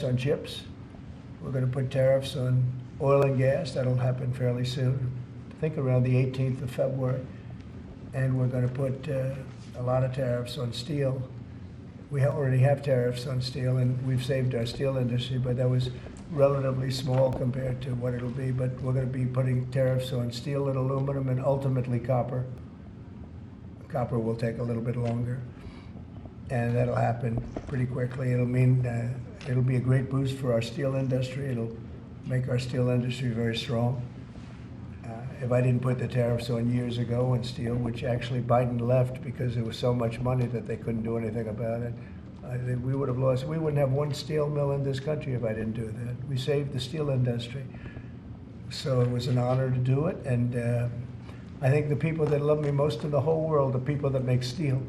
on chips. We're going to put tariffs on oil and gas. That'll happen fairly soon. I think around the 18th of February. And we're going to put a lot of tariffs on steel. We already have tariffs on steel, and we've saved our steel industry, but that was relatively small compared to what it'll be. But we're going to be putting tariffs on steel and aluminum and ultimately copper. Copper will take a little bit longer. And that'll happen pretty quickly. It'll mean it'll be a great boost for our steel industry. It'll make our steel industry very strong. If I didn't put the tariffs on years ago on steel, which actually Biden left because there was so much money that they couldn't do anything about it, we would have lost. We wouldn't have one steel mill in this country if I didn't do that. We saved the steel industry. So it was an honor to do it. And I think the people that love me most in the whole world are people that make steel.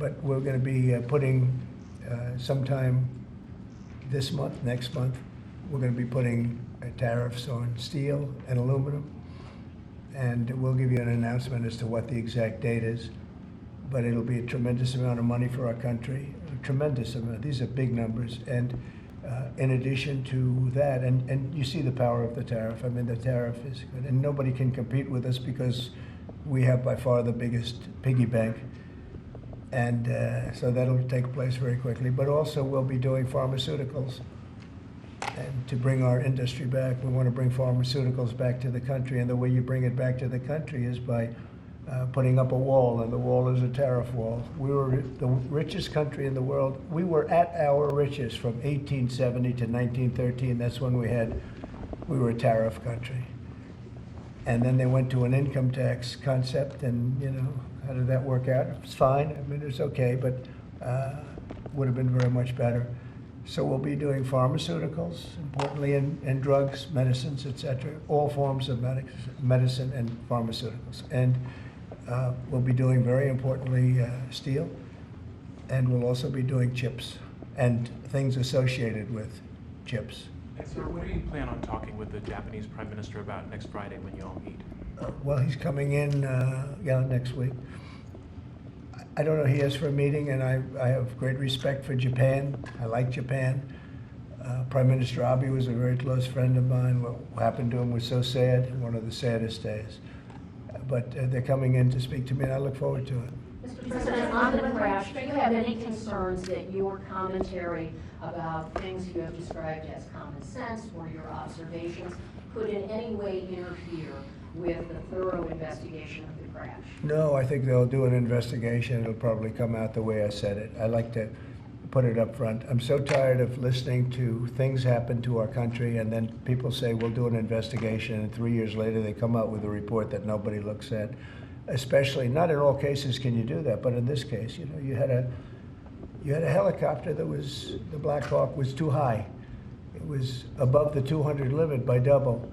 But we're going to be putting sometime this month, next month, we're going to be putting tariffs on steel and aluminum. And we'll give you an announcement as to what the exact date is. But it'll be a tremendous amount of money for our country, a tremendous amount. These are big numbers. And in addition to that, and you see the power of the tariff. I mean, the tariff is good. And nobody can compete with us because we have by far the biggest piggy bank. And so that'll take place very quickly. But also we'll be doing pharmaceuticals. And to bring our industry back, we want to bring pharmaceuticals back to the country. And the way you bring it back to the country is by putting up a wall. And the wall is a tariff wall. We were the richest country in the world. We were at our richest from 1870 to 1913. That's when we were a tariff country. And then they went to an income tax concept, and how did that work out? It's fine. I mean, it's okay, but would have been very much better. So we'll be doing pharmaceuticals, importantly, and drugs, medicines, etc., all forms of medicine and pharmaceuticals. And we'll be doing, very importantly, steel, and we'll also be doing chips and things associated with chips. And sir, what do you plan on talking with the Japanese Prime Minister about next Friday when you all meet? Well, he's coming in, next week. I don't know, he asked for a meeting, and I have great respect for Japan. I like Japan. Prime Minister Abe was a very close friend of mine. What happened to him was so sad, one of the saddest days. But they're coming in to speak to me, and I look forward to it. Mr. President, on the crash, do you have any concerns that your commentary about things you have described as common sense or your observations could in any way interfere with the thorough investigation of the crash? No, I think they'll do an investigation. It'll probably come out the way I said it. I like to put it up front. I'm so tired of listening to things happen to our country, and then people say, we'll do an investigation, and 3 years later they come out with a report that nobody looks at. Especially, not in all cases can you do that, but in this case, you had a helicopter that was, the Black Hawk was too high. It was above the 200 limit by double.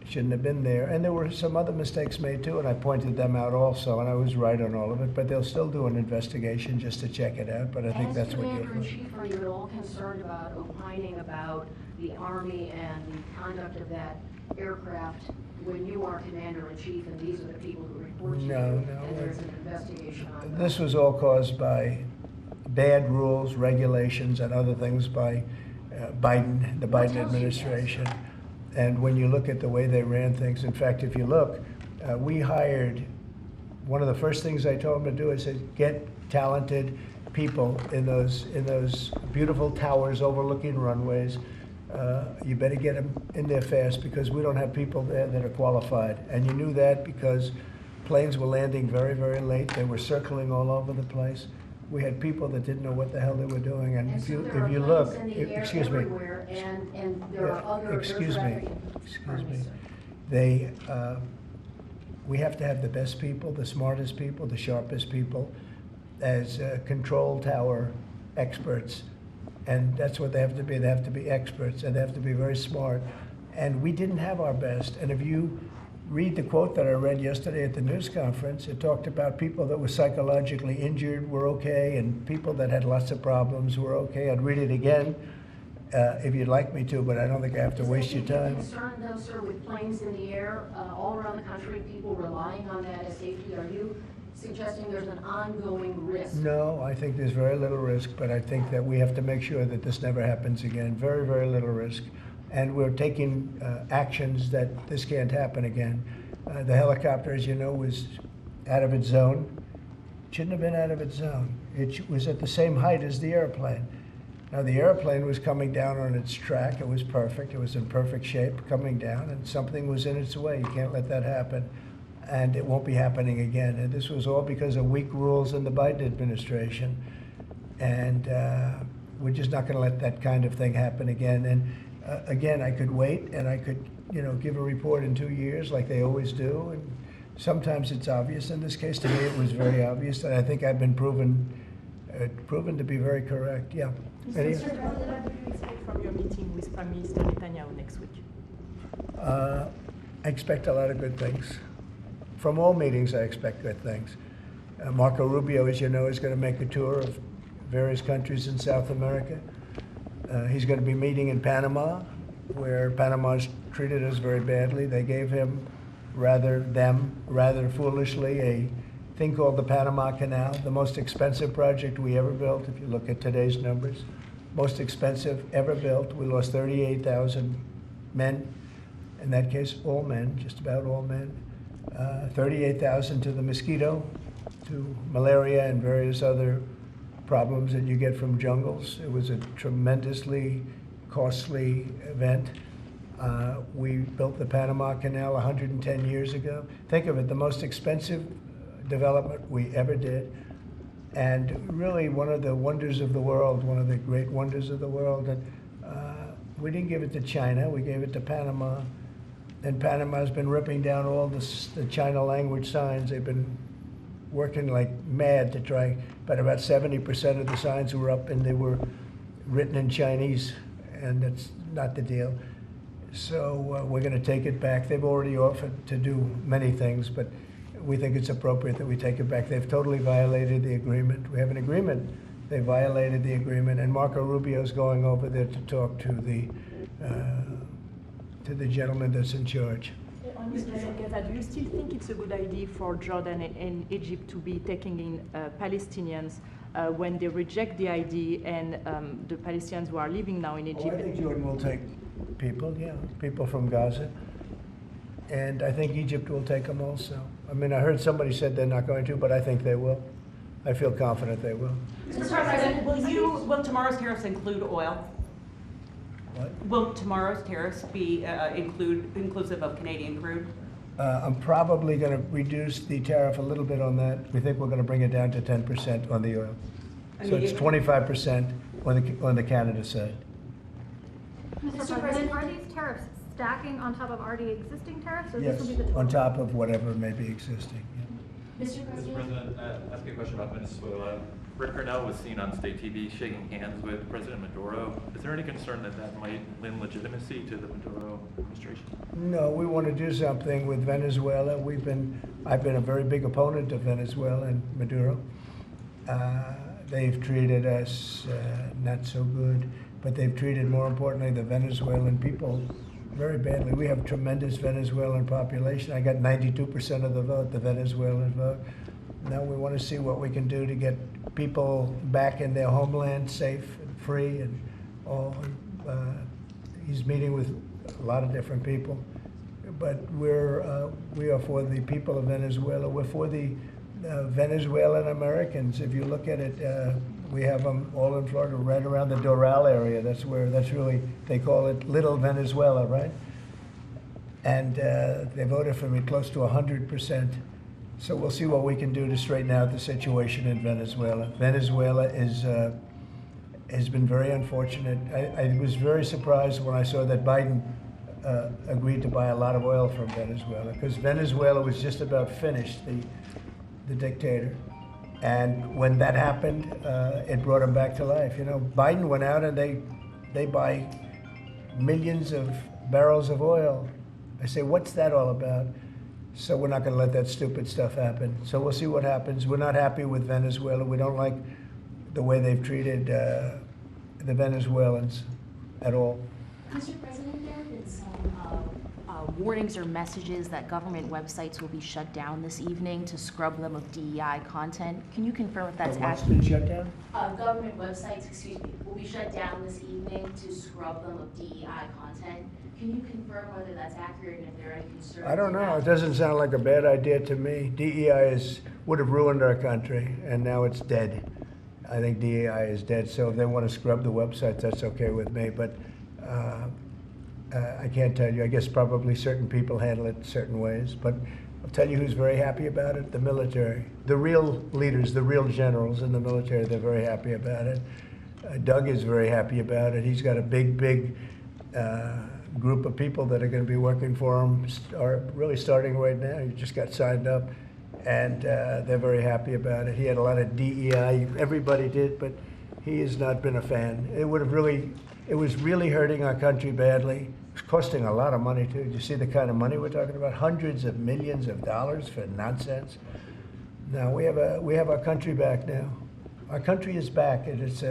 It shouldn't have been there. And there were some other mistakes made too, and I pointed them out also, and I was right on all of it, but they'll still do an investigation just to check it out, but I think that's what you're doing. As Commander-in-Chief, are you at all concerned about opining about the Army and the conduct of that aircraft when you are Commander-in-Chief and these are the people who report to you, and there's an investigation on them? This was all caused by bad rules, regulations, and other things by Biden, the Biden administration. And when you look at the way they ran things, in fact, if you look, we hired, one of the first things I told them to do is get talented people in those beautiful towers overlooking runways. You better get them in there fast because we don't have people there that are qualified. And you knew that because planes were landing very, very late. They were circling all over the place. We had people that didn't know what the hell they were doing. And if you look, excuse me. And there are other excuse me. We have to have the best people, the smartest people, the sharpest people as control tower experts. And that's what they have to be. They have to be experts, and they have to be very smart. And we didn't have our best. And if you read the quote that I read yesterday at the news conference, it talked about people that were psychologically injured were okay, and people that had lots of problems were okay. I'd read it again if you'd like me to, but I don't think I have to waste your time. Concerned though, sir, with planes in the air all around the country, people relying on that as safety, are you suggesting there's an ongoing risk. No, I think there's very little risk, but I think that we have to make sure that this never happens again. Very, very little risk. And we're taking actions that this can't happen again. The helicopter, as you know, was out of its zone. Shouldn't have been out of its zone. It was at the same height as the airplane. Now, the airplane was coming down on its track. It was perfect. It was in perfect shape coming down, and something was in its way. You can't let that happen. And it won't be happening again. And this was all because of weak rules in the Biden administration. And we're just not going to let that kind of thing happen again. And again, I could wait and I could, give a report in 2 years like they always do. And sometimes it's obvious. In this case, to me, it was very obvious. And I think I've been proven to be very correct. Yeah. Mr. President, what do you expect from your meeting with Prime Minister Netanyahu next week? I expect a lot of good things. From all meetings, I expect good things. Marco Rubio, as you know, is going to make a tour of various countries in South America. He's going to be meeting in Panama, where Panama's treated us very badly. They gave him, rather foolishly, a thing called the Panama Canal, the most expensive project we ever built, if you look at today's numbers. Most expensive ever built. We lost 38,000 men. In that case, all men, just about all men. 38,000 to the mosquito, to malaria and various other problems that you get from jungles. It was a tremendously costly event. We built the Panama Canal 110 years ago. Think of it, the most expensive development we ever did, and really one of the wonders of the world, one of the great wonders of the world. And we didn't give it to China, we gave it to Panama. And Panama's been ripping down all the China language signs. They've been working like mad to try, but about 70% of the signs were up and they were written in Chinese, and that's not the deal. So we're going to take it back. They've already offered to do many things, but we think it's appropriate that we take it back. They've totally violated the agreement. We have an agreement. They violated the agreement, and Marco Rubio's going over there to talk to the gentleman that's in charge. Mr. President, do you still think it's a good idea for Jordan and Egypt to be taking in Palestinians when they reject the idea and the Palestinians who are living now in Egypt? I think Jordan will take people from Gaza. And I think Egypt will take them also. I mean, I heard somebody said they're not going to, but I think they will. I feel confident they will. Mr. President, will tomorrow's tariffs include oil? What? Will tomorrow's tariffs be inclusive of Canadian crude? I'm probably going to reduce the tariff a little bit on that. We think we're going to bring it down to 10% on the oil. So it's 25% on the Canada side. Mr. President, are these tariffs stacking on top of already existing tariffs, or Yes, this will be the total? on top of whatever may be existing. Yeah. Mr. Mr. President? President, ask you a question about Venezuela. Rick Cornell was seen on state TV shaking hands with President Maduro. Is there any concern that that might lend legitimacy to the Maduro administration? No, we want to do something with Venezuela. I've been a very big opponent of Venezuela and Maduro. They've treated us not so good, but they've treated, more importantly, the Venezuelan people very badly. We have tremendous Venezuelan population. I got 92% of the vote, the Venezuelan vote. Now we want to see what we can do to get people back in their homeland safe and free and all. He's meeting with a lot of different people, but we are for the people of Venezuela. We're for the Venezuelan Americans. If you look at it, we have them all in Florida, right around the Doral area. That's really, they call it Little Venezuela, right? And they voted for me close to 100%. So we'll see what we can do to straighten out the situation in Venezuela. Venezuela has been very unfortunate. I was very surprised when I saw that Biden agreed to buy a lot of oil from Venezuela, because Venezuela was just about finished, the dictator. And when that happened, it brought him back to life. You know, Biden went out and they buy millions of barrels of oil. I say, what's that all about? So we're not going to let that stupid stuff happen. So we'll see what happens. We're not happy with Venezuela. We don't like the way they've treated the Venezuelans at all. Mr. President, there have been some warnings or messages that government websites will be shut down this evening to scrub them of DEI content. Can you confirm if that's What's accurate? been shut down? Government websites, will be shut down this evening to scrub them of DEI content. Can you confirm whether that's accurate and if there are any concerns? I don't know. about- It doesn't sound like a bad idea to me. DEI would have ruined our country, and now it's dead. I think DEI is dead, so if they want to scrub the websites, that's okay with me. But I can't tell you. I guess probably certain people handle it certain ways. But I'll tell you who's very happy about it: the military. The real leaders, the real generals in the military, they're very happy about it. Doug is very happy about it. He's got a big group of people that are going to be working for him, are really starting right now. He just got signed up, and they're very happy about it. He had a lot of DEI, everybody did, but he has not been a fan. It was really hurting our country badly. It's costing a lot of money too. Do you see the kind of money we're talking about? Hundreds of millions of dollars for nonsense. Now we have our country back now. Our country is back, and it's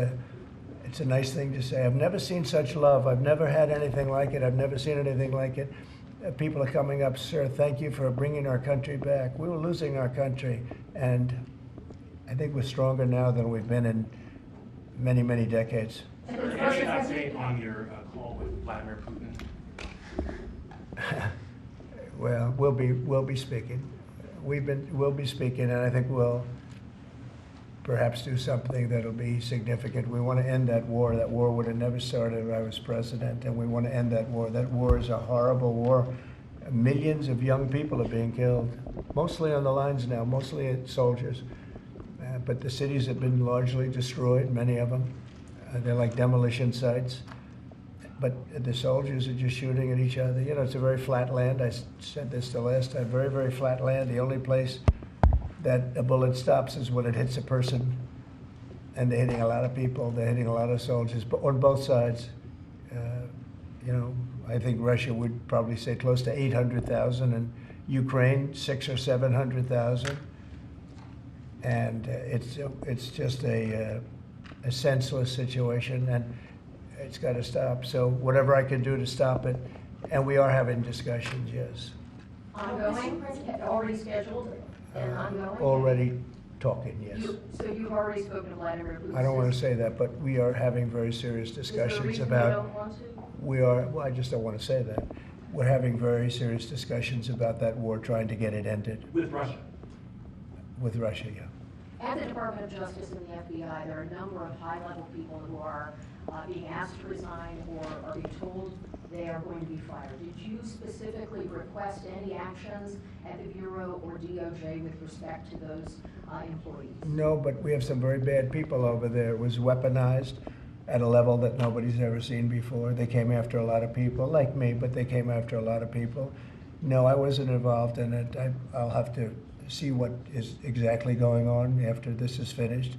a nice thing to say. I've never seen such love. I've never had anything like it. I've never seen anything like it. People are coming up, sir, thank you for bringing our country back. We were losing our country, and I think we're stronger now than we've been in many, many decades. Is there any update on your call with Vladimir Putin? Well, we'll be speaking. We'll be speaking, and I think we'll perhaps do something that'll be significant. We want to end that war. That war would have never started if I was president, and we want to end that war. That war is a horrible war. Millions of young people are being killed, mostly on the lines now, mostly soldiers. But the cities have been largely destroyed, many of them. They're like demolition sites. But the soldiers are just shooting at each other. You know, it's a very flat land. I said this the last time, very, very flat land. The only place that a bullet stops is when it hits a person. And they're hitting a lot of people. They're hitting a lot of soldiers, but on both sides. You know, I think Russia would probably say close to 800,000, and Ukraine 600,000 or 700,000. And it's just a senseless situation, and it's got to stop. So whatever I can do to stop it, and we are having discussions, yes. Ongoing, already scheduled and ongoing? Already talking, yes. So you've already spoken to Vladimir Putin? I don't want to say that, but we are having very serious Is there a discussions reason about. you don't want to? Well, I just don't want to say that. We're having very serious discussions about that war, trying to get it ended. With Russia? With Russia, yeah. At the Department of Justice and the FBI, there are a number of high-level people who are being asked to resign or are being told they are going to be fired. Did you specifically request any actions at the Bureau or DOJ with respect to those employees? No, but we have some very bad people over there. It was weaponized at a level that nobody's ever seen before. They came after a lot of people, like me, but they came after a lot of people. No, I wasn't involved in it. I'll have to see what is exactly going on after this is finished.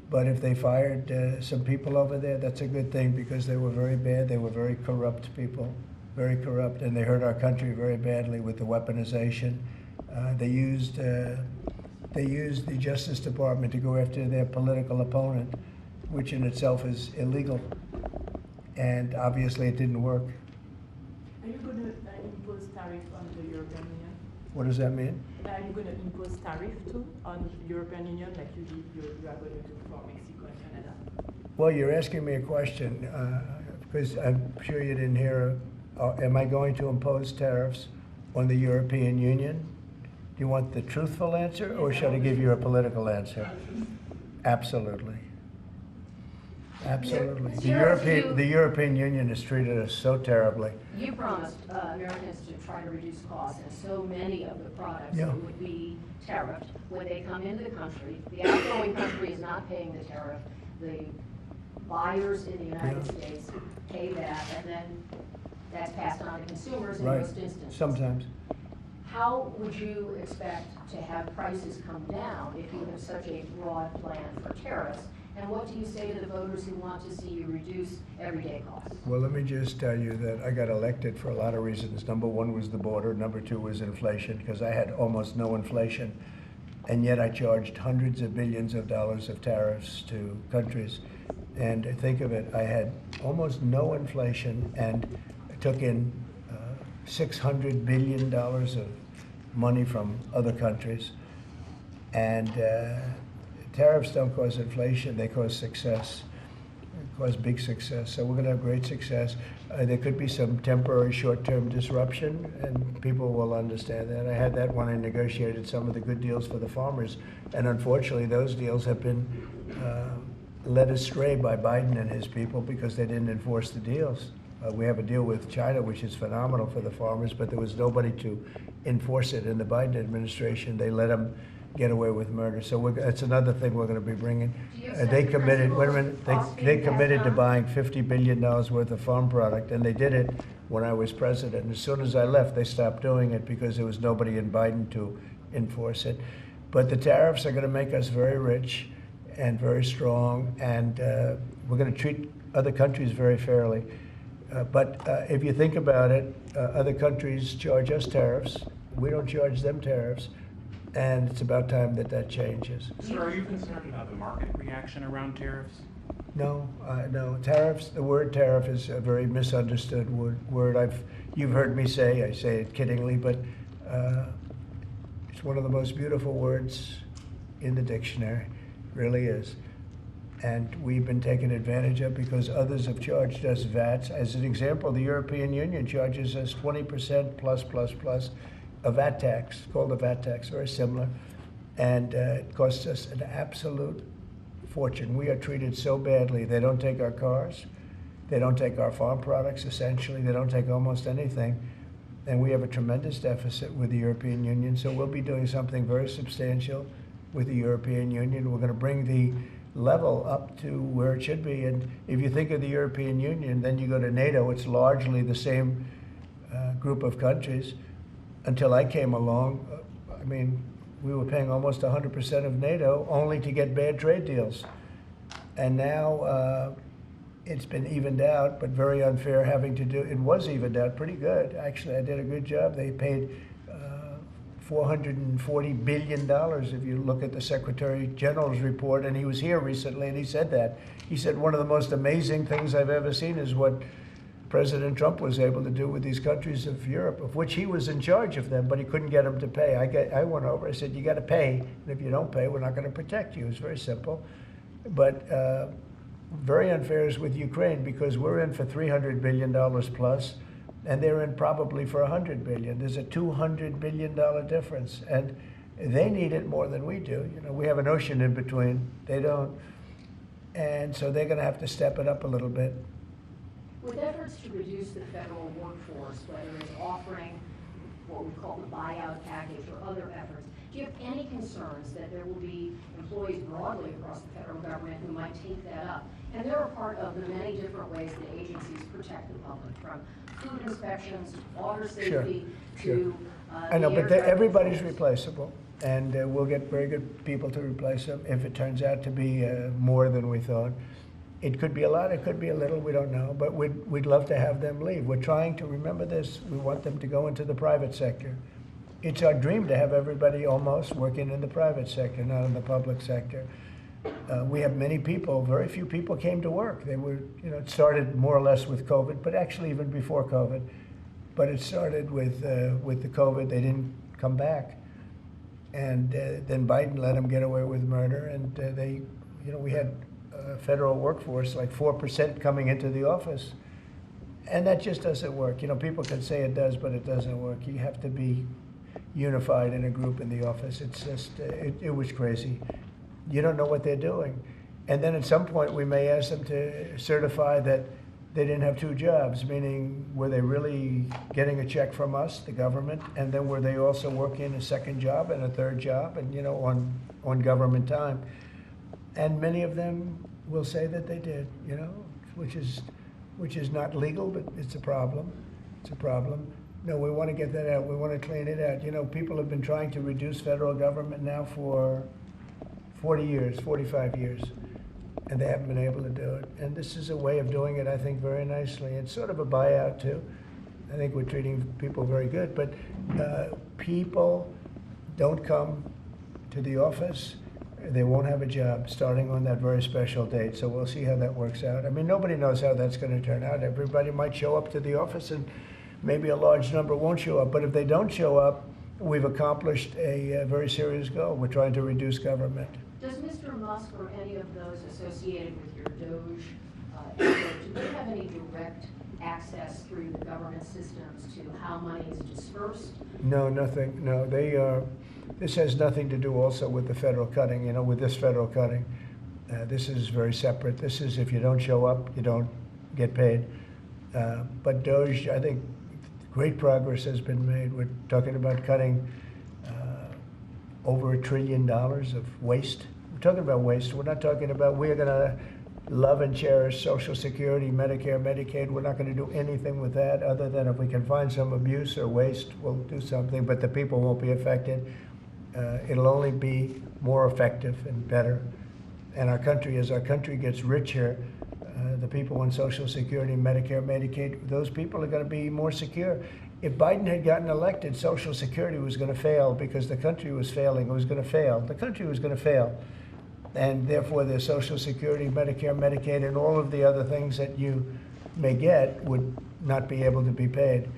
But if they fired some people over there, that's a good thing, because they were very bad. They were very corrupt people, very corrupt, and they hurt our country very badly with the weaponization. They used the Justice Department to go after their political opponent, which in itself is illegal. And obviously it didn't work. Are you going to impose tariff on the European Union? What does that mean? Are you going to impose tariff too on the European Union like you are going to do for Mexico and Canada? Well, you're asking me a question, because I'm sure you didn't hear, am I going to impose tariffs on the European Union? Do you want the truthful answer, or should I give you a political answer? Absolutely. Absolutely. The European Union has treated us so terribly. You promised Americans to try to reduce costs, and so many of the products Yeah. that would be tariffed when they come into the country. The outgoing country is not paying the tariff. The buyers in the United States pay that, and then that's passed on to consumers in Right. most instances. Sometimes. How would you expect to have prices come down if you have such a broad plan for tariffs? And what do you say to the voters who want to see you reduce everyday costs? Well, let me just tell you that I got elected for a lot of reasons. Number one was the border. Number two was inflation, because I had almost no inflation. And yet I charged hundreds of billions of dollars of tariffs to countries. And think of it, I had almost no inflation and took in $600 billion of money from other countries. And tariffs don't cause inflation, they cause success. They cause big success. So we're going to have great success. There could be some temporary short-term disruption, and people will understand that. I had that when I negotiated some of the good deals for the farmers. And unfortunately, those deals have been led astray by Biden and his people because they didn't enforce the deals. We have a deal with China, which is phenomenal for the farmers, but there was nobody to enforce it in the Biden administration. They let them get away with murder. So that's another thing we're going to be bringing. They committed. Wait a minute. They committed to buying $50 billion worth of farm product, and they did it when I was president. And as soon as I left, they stopped doing it because there was nobody in Biden to enforce it. But the tariffs are going to make us very rich and very strong, and we're going to treat other countries very fairly. But if you think about it, other countries charge us tariffs. We don't charge them tariffs. And it's about time that that changes. Sir, are you concerned about the market reaction around tariffs? No, no. Tariffs, the word tariff is a very misunderstood word. You've heard me say, I say it kiddingly, but it's one of the most beautiful words in the dictionary, really is. And we've been taken advantage of because others have charged us VATs. As an example, the European Union charges us 20% plus a VAT tax, called a VAT tax, very similar. And it costs us an absolute fortune. We are treated so badly. They don't take our cars. They don't take our farm products, essentially. They don't take almost anything. And we have a tremendous deficit with the European Union. So we'll be doing something very substantial with the European Union. We're going to bring the level up to where it should be. And if you think of the European Union, then you go to NATO, it's largely the same group of countries. Until I came along, I mean, we were paying almost 100% of NATO only to get bad trade deals. And now it's been evened out, but very unfair having to do, it was evened out pretty good. Actually, I did a good job. They paid $440 billion if you look at the Secretary General's report, and he was here recently and he said that. He said one of the most amazing things I've ever seen is what President Trump was able to do with these countries of Europe, of which he was in charge of them, but he couldn't get them to pay. I went over, I said, you got to pay, and if you don't pay, we're not going to protect you. It's very simple. But very unfair is with Ukraine because we're in for $300 billion plus, and they're in probably for $100 billion. There's a $200 billion difference, and they need it more than we do. You know, we have an ocean in between. They don't. And so they're going to have to step it up a little bit. With efforts to reduce the federal workforce, whether it's offering what we call the buyout package or other efforts, do you have any concerns that there will be employees broadly across the federal government who might take that up? And they're a part of the many different ways that agencies protect the public, from food inspections to water safety to I know, the but air traffic everybody's controls. replaceable, and we'll get very good people to replace them if it turns out to be more than we thought. It could be a lot, it could be a little, we don't know, but we'd love to have them leave. We're trying to remember this. We want them to go into the private sector. It's our dream to have everybody almost working in the private sector, not in the public sector. We have many people, very few people came to work. They were, you know, it started more or less with COVID, but actually even before COVID. But it started with the COVID, they didn't come back. And then Biden let them get away with murder, and they, you know, we had federal workforce, like 4% coming into the office. And that just doesn't work. You know, people can say it does, but it doesn't work. You have to be unified in a group in the office. It's just, it was crazy. You don't know what they're doing. And then at some point, we may ask them to certify that they didn't have two jobs, meaning were they really getting a check from us, the government, and then were they also working a second job and a third job, and, you know, on government time? And many of them will say that they did, you know, which is not legal, but it's a problem. It's a problem. No, we want to get that out. We want to clean it out. You know, people have been trying to reduce federal government now for 40 years, 45 years, and they haven't been able to do it. And this is a way of doing it, I think, very nicely. It's sort of a buyout, too. I think we're treating people very good. But people don't come to the office. They won't have a job starting on that very special date. So we'll see how that works out. I mean, nobody knows how that's going to turn out. Everybody might show up to the office and maybe a large number won't show up. But if they don't show up, we've accomplished a very serious goal. We're trying to reduce government. Does Mr. Musk or any of those associated with your DOJ effort, do they have any direct access through the government systems to how money is dispersed? No, nothing. No, they are. This has nothing to do also with the federal cutting. With this federal cutting, this is very separate. This is if you don't show up, you don't get paid. But DOJ, I think, great progress has been made. We're talking about cutting over $1 trillion of waste. We're talking about waste. We're not talking about we're going to love and cherish Social Security, Medicare, Medicaid. We're not going to do anything with that other than if we can find some abuse or waste, we'll do something, but the people won't be affected. It'll only be more effective and better. And our country, as our country gets richer, the people on Social Security, Medicare, Medicaid, those people are going to be more secure. If Biden had gotten elected, Social Security was going to fail because the country was failing. It was going to fail. The country was going to fail. And therefore, the Social Security, Medicare, Medicaid, and all of the other things that you may get would not be able to be paid.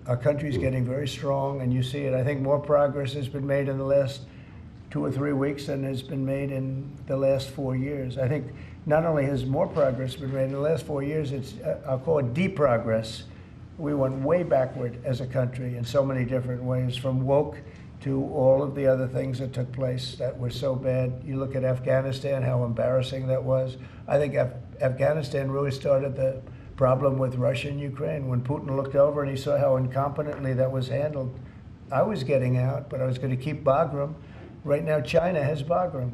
Our country's getting very strong, and you see it. I think more progress has been made in the last 2 or 3 weeks than has been made in the last 4 years. I think not only has more progress been made in the last 4 years, it's, I'll call it deprogress. We went way backward as a country in so many different ways, from woke to all of the other things that took place that were so bad. You look at Afghanistan, how embarrassing that was. I think Afghanistan really started the problem with Russia and Ukraine. When Putin looked over and he saw how incompetently that was handled, I was getting out, but I was going to keep Bagram. Right now, China has Bagram.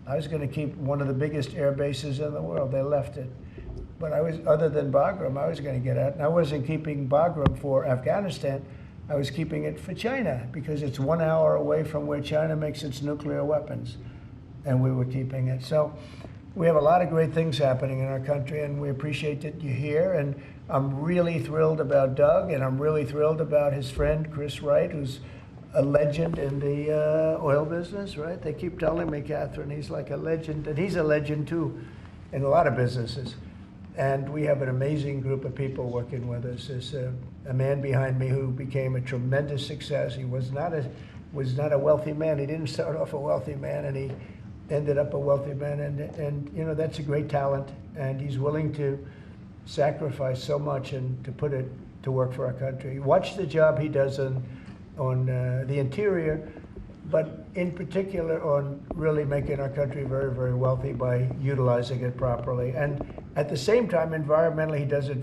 I was going to keep one of the biggest air bases in the world. They left it. But I was, other than Bagram, I was going to get out. And I wasn't keeping Bagram for Afghanistan. I was keeping it for China because it's 1 hour away from where China makes its nuclear weapons. And we were keeping it. So we have a lot of great things happening in our country, and we appreciate that you're here. And I'm really thrilled about Doug, and I'm really thrilled about his friend, Chris Wright, who's a legend in the oil business, right? They keep telling me, Catherine, he's like a legend, and he's a legend too in a lot of businesses. And we have an amazing group of people working with us. There's a man behind me who became a tremendous success. He was not a wealthy man. He didn't start off a wealthy man, and he ended up a wealthy man. And you know, that's a great talent, and he's willing to sacrifice so much and to put it to work for our country. Watch the job he does on the interior, but in particular on really making our country very, very wealthy by utilizing it properly. And at the same time, environmentally, he does it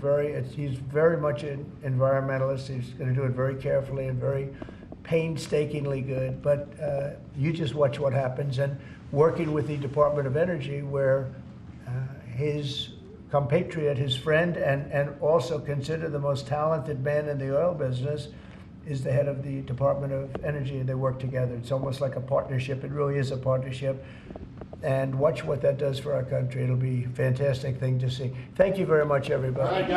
he's very much an environmentalist. He's going to do it very carefully and very painstakingly good. But you just watch what happens. And working with the Department of Energy, where his compatriot, his friend, and also considered the most talented man in the oil business, is the head of the Department of Energy, and they work together. It's almost like a partnership. It really is a partnership. And watch what that does for our country. It'll be a fantastic thing to see. Thank you very much, everybody.